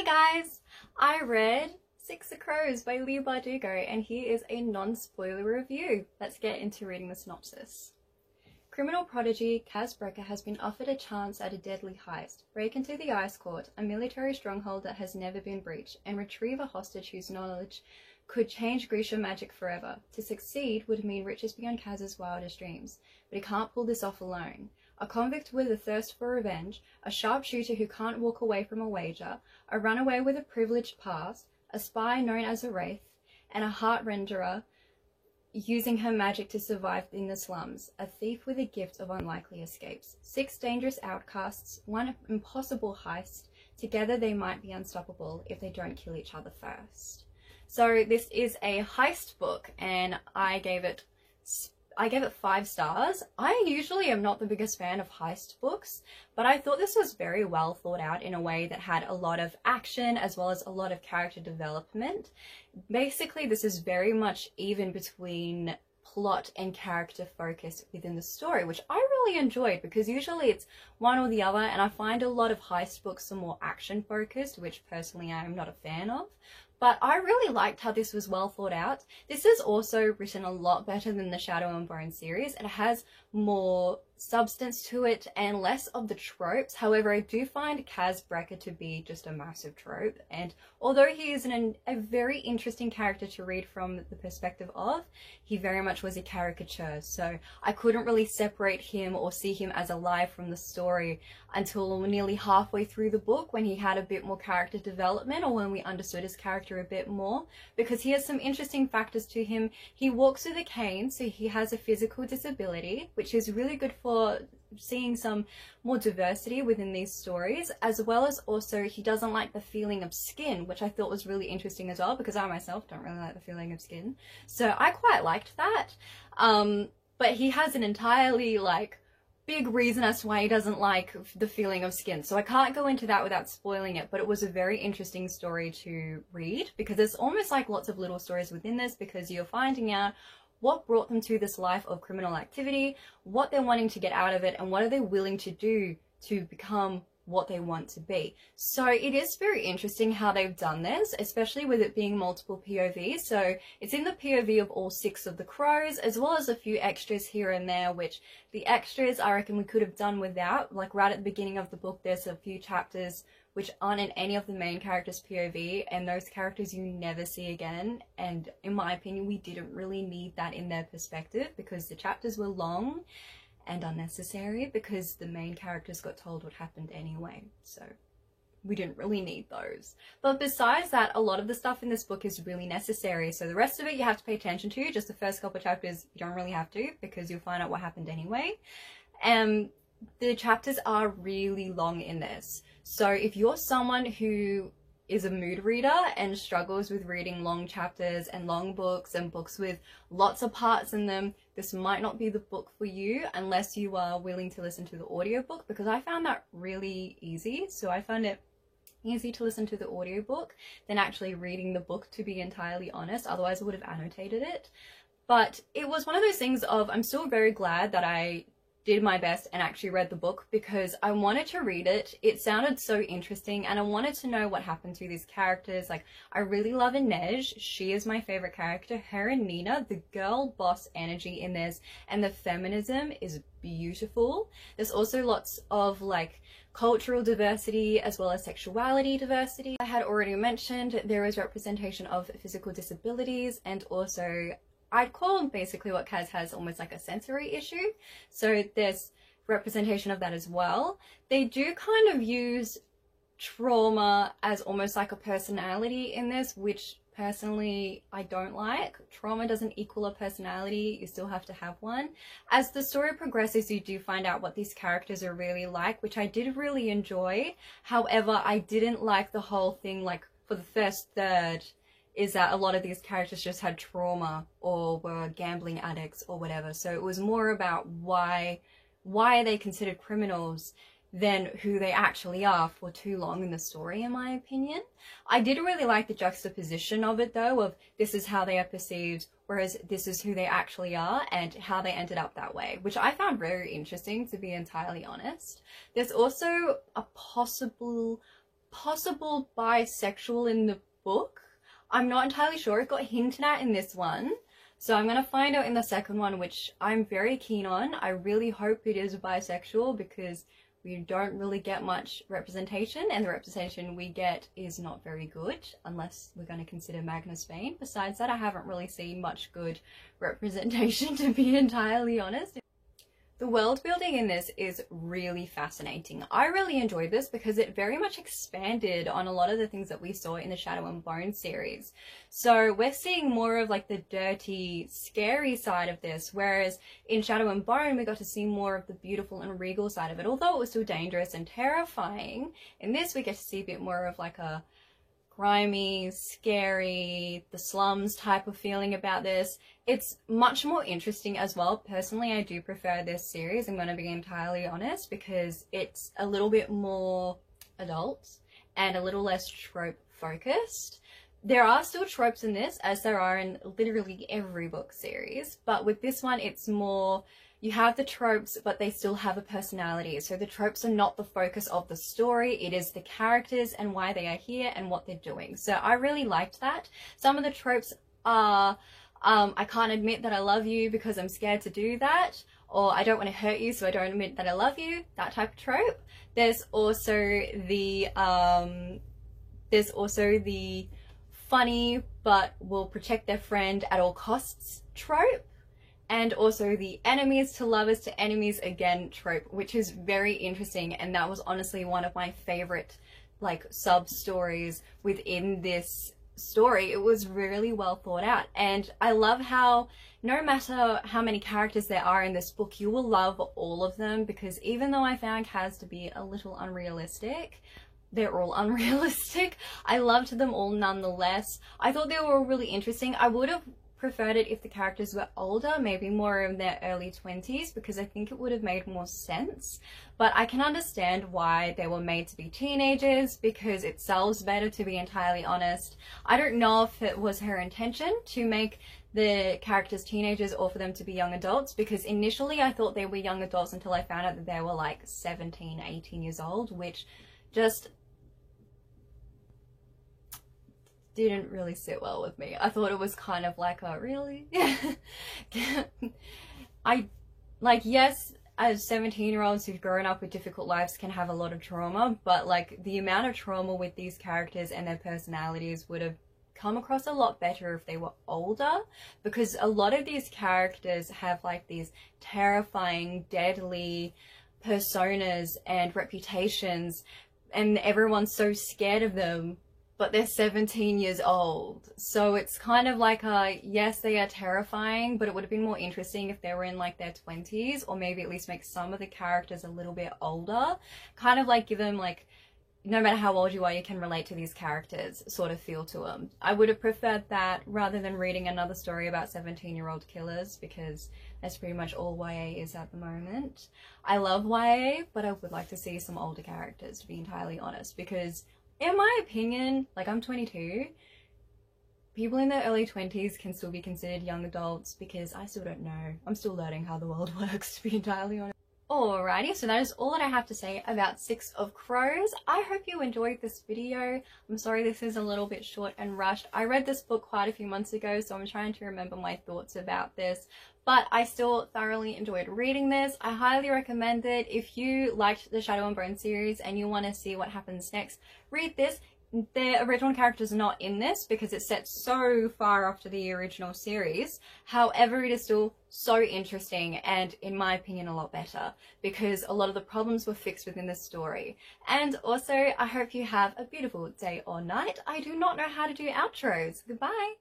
Hi guys! I read Six of Crows by Leigh Bardugo and here is a non-spoiler review. Let's get into reading the synopsis. Criminal prodigy Kaz Brekker has been offered a chance at a deadly heist, break into the Ice Court, a military stronghold that has never been breached, and retrieve a hostage whose knowledge could change Grisha magic forever. To succeed would mean riches beyond Kaz's wildest dreams, but he can't pull this off alone. A convict with a thirst for revenge, a sharpshooter who can't walk away from a wager, a runaway with a privileged past, a spy known as a wraith, and a heart-renderer using her magic to survive in the slums, a thief with a gift of unlikely escapes. Six dangerous outcasts, one impossible heist. Together they might be unstoppable if they don't kill each other first. So this is a heist book and I gave it 5 stars. I usually am not the biggest fan of heist books, but I thought this was very well thought out in a way that had a lot of action as well as a lot of character development. Basically, this is very much even between plot and character focus within the story, which I really enjoyed because usually it's one or the other, and I find a lot of heist books are more action focused, which personally I am not a fan of. But I really liked how this was well thought out. This is also written a lot better than the Shadow and Bone series. It has more substance to it and less of the tropes. However, I do find Kaz Brekker to be just a massive trope, and although he is a very interesting character to read from the perspective of, he very much was a caricature, so I couldn't really separate him or see him as alive from the story until nearly halfway through the book, when he had a bit more character development, or when we understood his character a bit more, because he has some interesting factors to him. He walks with a cane, so he has a physical disability, which is really good for seeing some more diversity within these stories, as well as also he doesn't like the feeling of skin, which I thought was really interesting as well, because I myself don't really like the feeling of skin, so I quite liked that. But he has an entirely big reason as to why he doesn't like the feeling of skin, so I can't go into that without spoiling it, but it was a very interesting story to read because there's almost like lots of little stories within this, because you're finding out what brought them to this life of criminal activity, what they're wanting to get out of it, and what are they willing to do to become what they want to be. So it is very interesting how they've done this, especially with it being multiple POVs. So it's in the POV of all 6 of the crows, as well as a few extras here and there, which the extras I reckon we could have done without. Like right at the beginning of the book, there's a few chapters which aren't in any of the main characters' POV, and those characters you never see again, and in my opinion we didn't really need that in their perspective because the chapters were long and unnecessary because the main characters got told what happened anyway, so we didn't really need those. But besides that, a lot of the stuff in this book is really necessary, so the rest of it you have to pay attention to. Just the first couple of chapters you don't really have to, because you'll find out what happened anyway. The chapters are really long in this, so if you're someone who is a mood reader and struggles with reading long chapters and long books and books with lots of parts in them, this might not be the book for you unless you are willing to listen to the audiobook, because I found that really easy. So I found it easy to listen to the audiobook than actually reading the book, to be entirely honest. Otherwise I would have annotated it. But it was one of those things of, I'm still very glad that I did my best and actually read the book, because I wanted to read it. It sounded so interesting and I wanted to know what happened to these characters. Like, I really love Inej. She is my favorite character. Her and Nina, the girl boss energy in this and the feminism is beautiful. There's also lots of cultural diversity as well as sexuality diversity. I had already mentioned there is representation of physical disabilities, and also I'd call basically what Kaz has almost like a sensory issue. So there's representation of that as well. They do kind of use trauma as almost like a personality in this, which personally I don't like. Trauma doesn't equal a personality, you still have to have one. As the story progresses, you do find out what these characters are really like, which I did really enjoy. However, I didn't like the whole thing, for the first third, is that a lot of these characters just had trauma or were gambling addicts or whatever. So it was more about why are they considered criminals than who they actually are for too long in the story, in my opinion. I did really like the juxtaposition of it though, of this is how they are perceived, whereas this is who they actually are, and how they ended up that way, which I found very interesting, to be entirely honest. There's also a possible possible bisexual in the book. I'm not entirely sure. It got hinted at in this one. So I'm going to find out in the second one, which I'm very keen on. I really hope it is bisexual because we don't really get much representation, and the representation we get is not very good unless we're going to consider Magnus Bane. Besides that, I haven't really seen much good representation, to be entirely honest. The world building in this is really fascinating. I really enjoyed this because it very much expanded on a lot of the things that we saw in the Shadow and Bone series. So we're seeing more of like the dirty, scary side of this, whereas in Shadow and Bone we got to see more of the beautiful and regal side of it. Although it was still dangerous and terrifying, in this we get to see a bit more of like a grimy, scary, the slums type of feeling about this. It's much more interesting as well. Personally, I do prefer this series, I'm going to be entirely honest, because it's a little bit more adult and a little less trope focused. There are still tropes in this, as there are in literally every book series, but with this one it's more, you have the tropes, but they still have a personality. So the tropes are not the focus of the story. It is the characters and why they are here and what they're doing. So I really liked that. Some of the tropes are, I can't admit that I love you because I'm scared to do that, or I don't want to hurt you so I don't admit that I love you, that type of trope. There's also the funny but will protect their friend at all costs trope. And also the enemies to lovers to enemies again trope, which is very interesting, and that was honestly one of my favorite like sub stories within this story. It was really well thought out, and I love how no matter how many characters there are in this book, you will love all of them, because even though I found Kaz to be a little unrealistic, they're all unrealistic, I loved them all nonetheless. I thought they were all really interesting. I would have preferred it if the characters were older, maybe more in their early 20s, because I think it would have made more sense. But I can understand why they were made to be teenagers, because it sells better, to be entirely honest. I don't know if it was her intention to make the characters teenagers or for them to be young adults, because initially I thought they were young adults until I found out that they were like 17, 18 years old, which just didn't really sit well with me. I thought it was kind of like a really yes, as 17-year-olds who've grown up with difficult lives can have a lot of trauma, but like the amount of trauma with these characters and their personalities would have come across a lot better if they were older, because a lot of these characters have like these terrifying, deadly personas and reputations, and everyone's so scared of them, but they're 17 years old. So it's kind of like yes, they are terrifying, but it would have been more interesting if they were in like their 20s, or maybe at least make some of the characters a little bit older. Kind of like give them like, no matter how old you are, you can relate to these characters sort of feel to them. I would have preferred that rather than reading another story about 17-year-old killers, because that's pretty much all YA is at the moment. I love YA, but I would like to see some older characters, to be entirely honest, because in my opinion, like I'm 22, people in their early 20s can still be considered young adults, because I still don't know. I'm still learning how the world works, to be entirely honest. Alrighty, so that is all that I have to say about Six of Crows. I hope you enjoyed this video. I'm sorry this is a little bit short and rushed. I read this book quite a few months ago, so I'm trying to remember my thoughts about this, but I still thoroughly enjoyed reading this. I highly recommend it. If you liked the Shadow and Bone series and you want to see what happens next, read this. The original characters are not in this because it's set so far after the original series. However, it is still so interesting and, in my opinion, a lot better, because a lot of the problems were fixed within the story. And also, I hope you have a beautiful day or night. I do not know how to do outros. Goodbye!